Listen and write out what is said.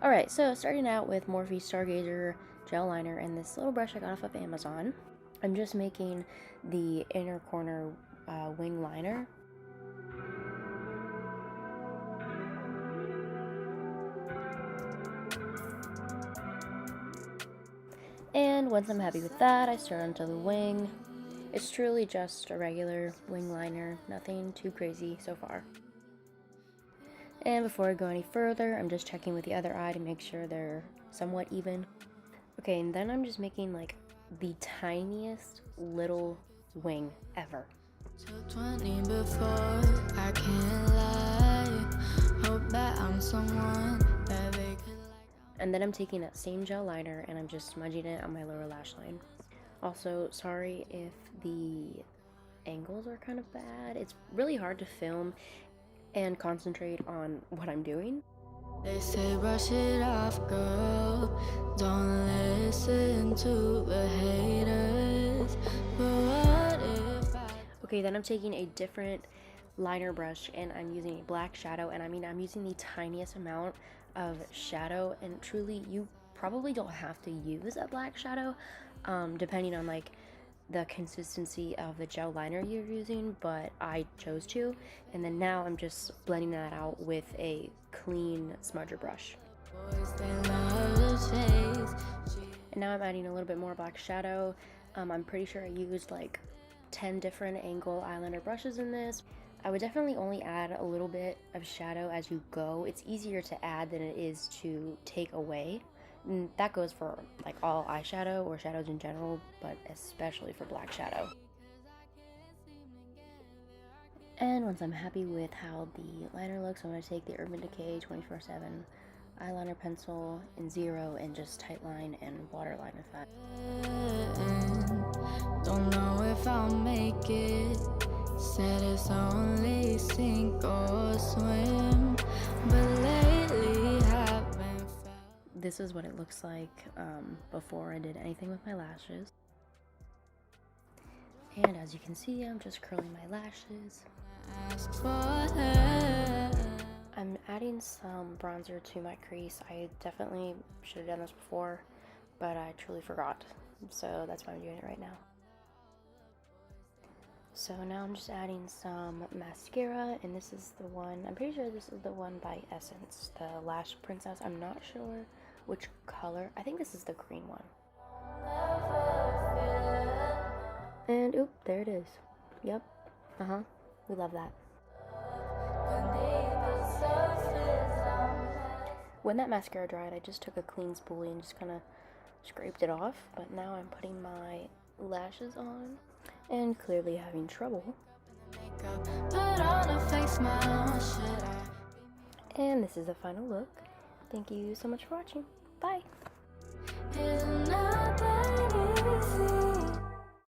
Alright, so starting out with Morphe Stargazer gel liner and this little brush I got off of Amazon. I'm just making the inner corner wing liner. And once I'm happy with that, I start onto the wing. It's truly just a regular wing liner, nothing too crazy so far. And before I go any further, I'm just checking with the other eye to make sure they're somewhat even. Okay, and then I'm just making like the tiniest little wing ever. And then I'm taking that same gel liner and I'm just smudging it on my lower lash line. Also, sorry if the angles are kind of bad. It's really hard to film and concentrate on what I'm doing. They say brush it off, girl. Don't listen to the haters. But what if Okay, then I'm taking a different liner brush and I'm using a black shadow, and I'm using the tiniest amount of shadow, and truly you probably don't have to use a black shadow depending on like the consistency of the gel liner you're using, but I chose to. And then now I'm just blending that out with a clean smudger brush. And now I'm adding a little bit more black shadow. I'm pretty sure I used like 10 different angle eyeliner brushes in this. I would definitely only add a little bit of shadow as you go. It's easier to add than it is to take away. And that goes for like all eyeshadow or shadows in general, but especially for black shadow. And once I'm happy with how the liner looks, I'm going to take the Urban Decay 24/7 eyeliner pencil in 0 and just tightline and waterline with that. Don't know if I'll make it. Said it's only sink or swim, but lately haven't felt. This is what it looks like before I did anything with my lashes. And as you can see, I'm just curling my lashes. I'm adding some bronzer to my crease. I definitely should have done this before, but I truly forgot. So that's why I'm doing it right now. So now I'm just adding some mascara, and this is the one, I'm pretty sure this is the one by Essence, the Lash Princess. I'm not sure which color. I think this is the green one. And oop, there it is. Yep. We love that. When that mascara dried, I just took a clean spoolie and just kind of scraped it off. But now I'm putting my lashes on and clearly having trouble. And this is the final look. Thank you so much for watching. Bye!